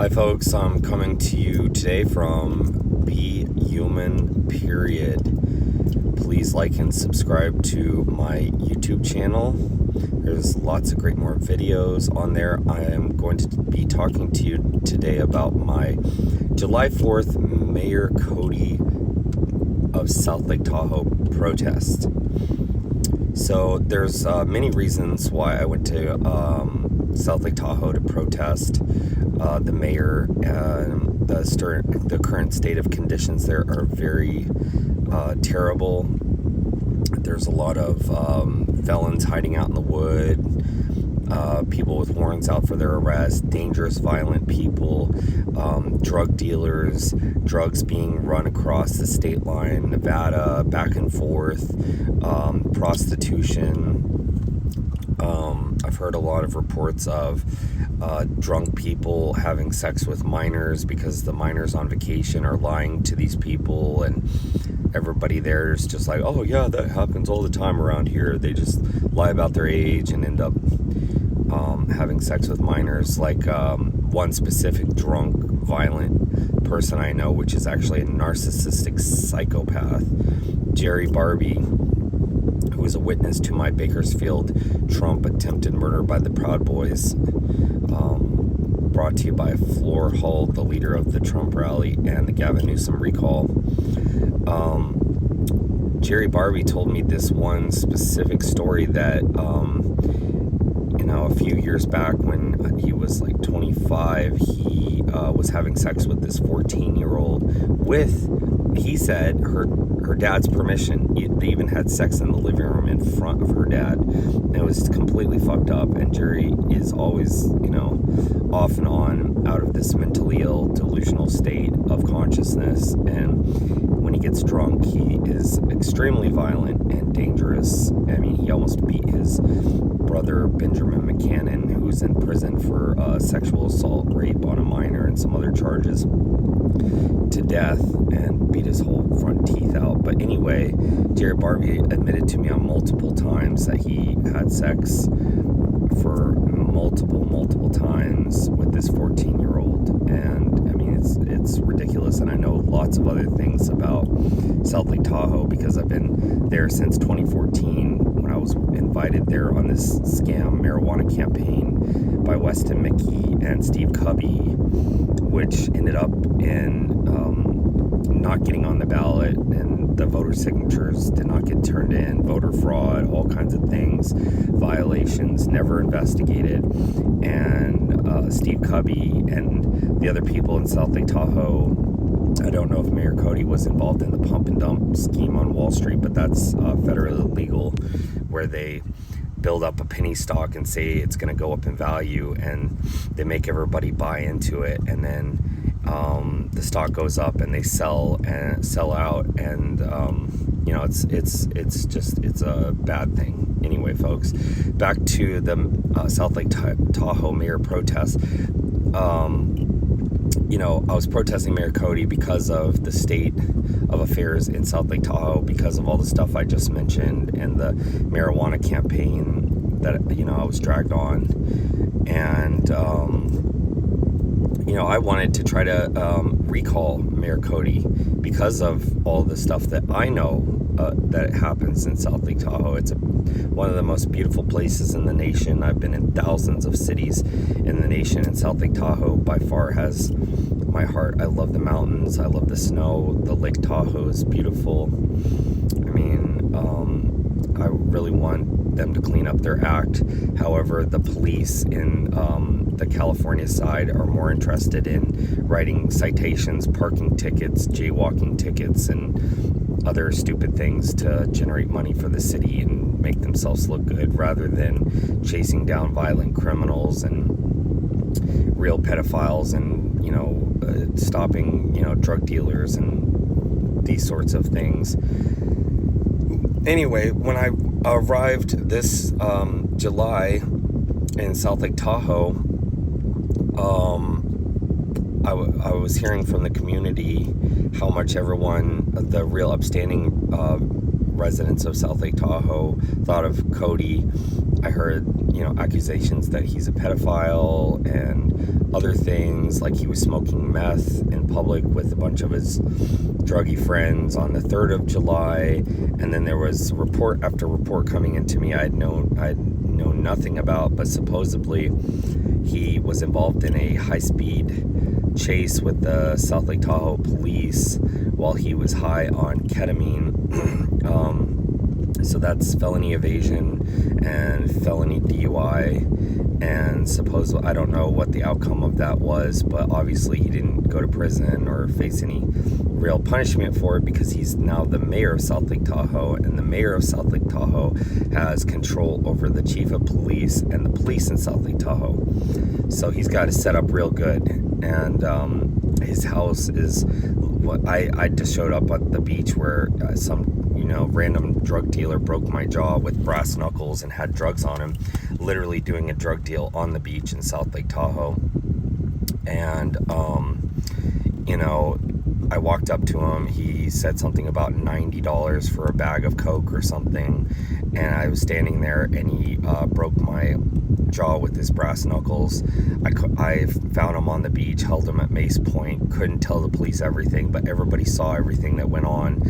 Hi folks, I'm coming to you today from Be Human Period. Please like and subscribe to my YouTube channel. There's lots of great more videos on there. I am going to be talking to you today about my July 4th Mayor Cody of South Lake Tahoe protest. So there's many reasons why I went to South Lake Tahoe to protest the mayor. The current state of conditions there are very terrible. There's a lot of felons hiding out in the wood, people with warrants out for their arrest, dangerous, violent people, drug dealers, drugs being run across the state line, Nevada, back and forth, prostitution. I've heard a lot of reports of drunk people having sex with minors because the minors on vacation are lying to these people, and everybody there is just like, oh yeah, that happens all the time around here. They just lie about their age and end up having sex with minors. Like one specific drunk, violent person I know, which is actually a narcissistic psychopath, Jerry Barbie, who was a witness to my Bakersfield Trump attempted murder by the Proud Boys, brought to you by Floor Hull, the leader of the Trump rally and the Gavin Newsom recall. Jerry Barbie told me this one specific story that, a few years back when he was like 25, he was having sex with this 14-year-old with, he said, her dad's permission. They even had sex in the living room in front of her dad. And it was completely fucked up. And Jerry is always, off and on out of this mentally ill, delusional state of consciousness. And when he gets drunk, he is extremely violent and dangerous. I mean, he almost beat his brother Benjamin McCannon, who's in prison for sexual assault, rape on a minor, and some other charges, to death, and beat his whole front teeth out. But anyway, Jerry Barbie admitted to me on multiple times that he had sex for multiple times with this 14-year-old. And I mean, it's ridiculous. And I know lots of other things about South Lake Tahoe because I've been there since 2014 when I was invited there on this scam marijuana campaign by Weston Mickey and Steve Cubby, which ended up in not getting on the ballot, and the voter signatures did not get turned in, voter fraud, all kinds of things, violations, never investigated. And Steve Cubby and the other people in South Lake Tahoe, I don't know if Mayor Cody was involved in the pump and dump scheme on Wall Street, but that's federally illegal, where they build up a penny stock and say it's going to go up in value, and they make everybody buy into it, and then the stock goes up and they sell out, and it's a bad thing. Anyway, folks, back to the South Lake Tahoe mayor protest. I was protesting Mayor Cody because of the state of affairs in South Lake Tahoe, because of all the stuff I just mentioned and the marijuana campaign that, I was dragged on. And, I wanted to try to recall Mayor Cody because of all the stuff that I know that happens in South Lake Tahoe. It's one of the most beautiful places in the nation. I've been in thousands of cities in the nation, and South Lake Tahoe by far has my heart. I love the mountains. I love the snow. The Lake Tahoe is beautiful. I mean, I really want them to clean up their act. However, the police in the California side are more interested in writing citations, parking tickets, jaywalking tickets, and other stupid things to generate money for the city and make themselves look good, rather than chasing down violent criminals and real pedophiles and stopping drug dealers and these sorts of things. Anyway, when I arrived this July in South Lake Tahoe, I was hearing from the community how much everyone, the real upstanding residents of South Lake Tahoe thought of Cody. I heard, accusations that he's a pedophile and other things, like he was smoking meth in public with a bunch of his druggy friends on the 3rd of July. And then there was report after report coming into me I'd known nothing about, but supposedly he was involved in a high-speed chase with the South Lake Tahoe police while he was high on ketamine. So that's felony evasion and felony DUI, and supposedly, I don't know what the outcome of that was, but obviously he didn't go to prison or face any real punishment for it, because he's now the mayor of South Lake Tahoe, and the mayor of South Lake Tahoe has control over the chief of police and the police in South Lake Tahoe. So he's got it set up real good, and his house is what I just showed up at the beach where some random drug dealer broke my jaw with brass knuckles and had drugs on him, literally doing a drug deal on the beach in South Lake Tahoe. And I walked up to him. He said something about $90 for a bag of coke or something, and I was standing there, and he broke my jaw with his brass knuckles. I found him on the beach, held him at Mace Point, couldn't tell the police everything, but everybody saw everything that went on,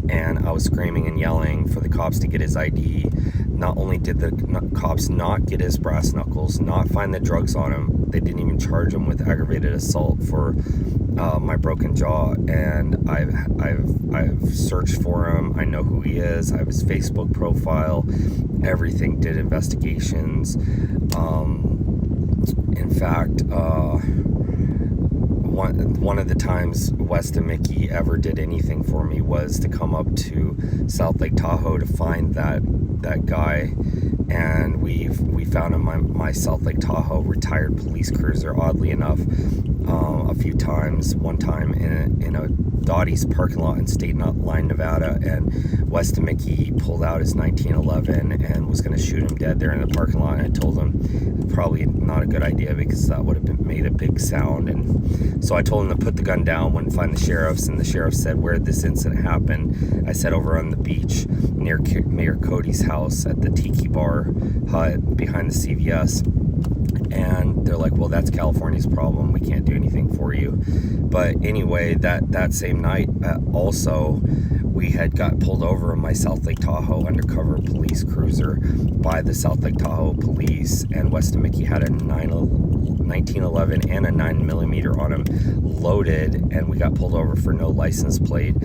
and I was screaming and yelling for the cops to get his ID. Not only did the cops not get his brass knuckles, not find the drugs on him, they didn't even charge him with aggravated assault for my broken jaw. And I've searched for him. I know who he is. I have his Facebook profile, everything. Did investigations. In fact, one of the times West and Mickey ever did anything for me was to come up to South Lake Tahoe to find that guy, and we found him my South Lake Tahoe retired police cruiser, oddly enough, a few times. One time in a Dottie's parking lot in State Line, Nevada, and West and Mickey pulled out his 1911 and was going to shoot him dead there in the parking lot, and I told him probably not a good idea because that would have made a big sound. And so I told him to put the gun down, went and find the sheriffs, and the sheriff said, "Where did this incident happen?" I said, "Over on the beach near Mayor Cody's house at the Tiki Bar hut behind the CVS." And they're like, "Well, that's California's problem. We can't do anything for you." But anyway, that same night, also, we had got pulled over in my South Lake Tahoe undercover police cruiser by the South Lake Tahoe police, and West and Mickey had a 1911 and a 9mm on him loaded, and we got pulled over for no license plate.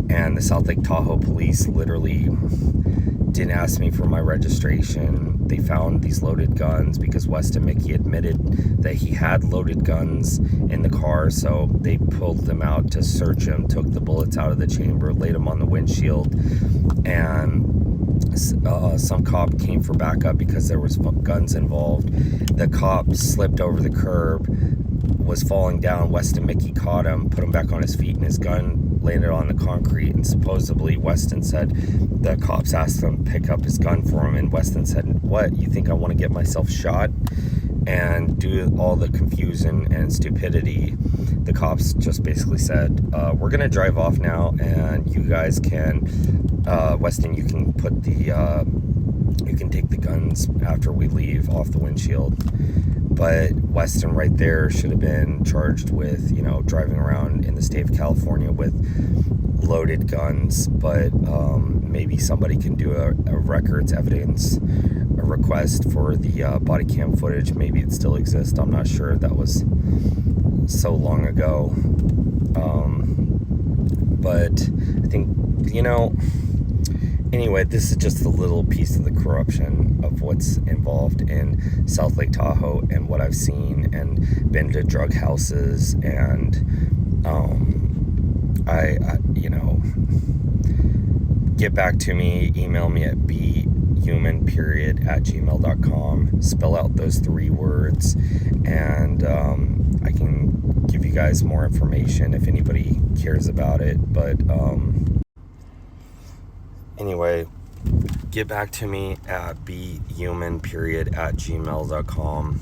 And the South Lake Tahoe police literally didn't ask me for my registration. They found these loaded guns because West and Mickey admitted that he had loaded guns in the car, so they pulled them out to search him, took the bullets out of the chamber, laid them on the windshield, and some cop came for backup because there was guns involved. The cop slipped over the curb, was falling down. West and Mickey caught him, put him back on his feet, and his gun landed on the concrete. And supposedly Weston said the cops asked him to pick up his gun for him, and Weston said, "What, you think I want to get myself shot?" And due to all the confusion and stupidity, the cops just basically said, "We're gonna drive off now, and you guys can, Weston, you can put the you can take the guns after we leave off the windshield." But Weston right there should have been charged with, driving around in the state of California with loaded guns. But maybe somebody can do a records evidence, a request for the body cam footage. Maybe it still exists. I'm not sure. That was so long ago. But I think, anyway, this is just a little piece of the corruption of what's involved in South Lake Tahoe and what I've seen and been to drug houses. And get back to me, email me at behuman@gmail.com, spell out those 3 words, and I can give you guys more information if anybody cares about it. But anyway, get back to me at behuman@gmail.com,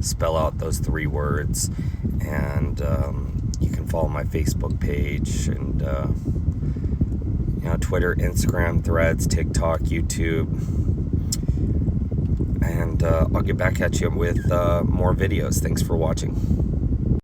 spell out those 3 words, and you can follow my Facebook page, and Twitter, Instagram, Threads, TikTok, YouTube. And I'll get back at you with more videos. Thanks for watching.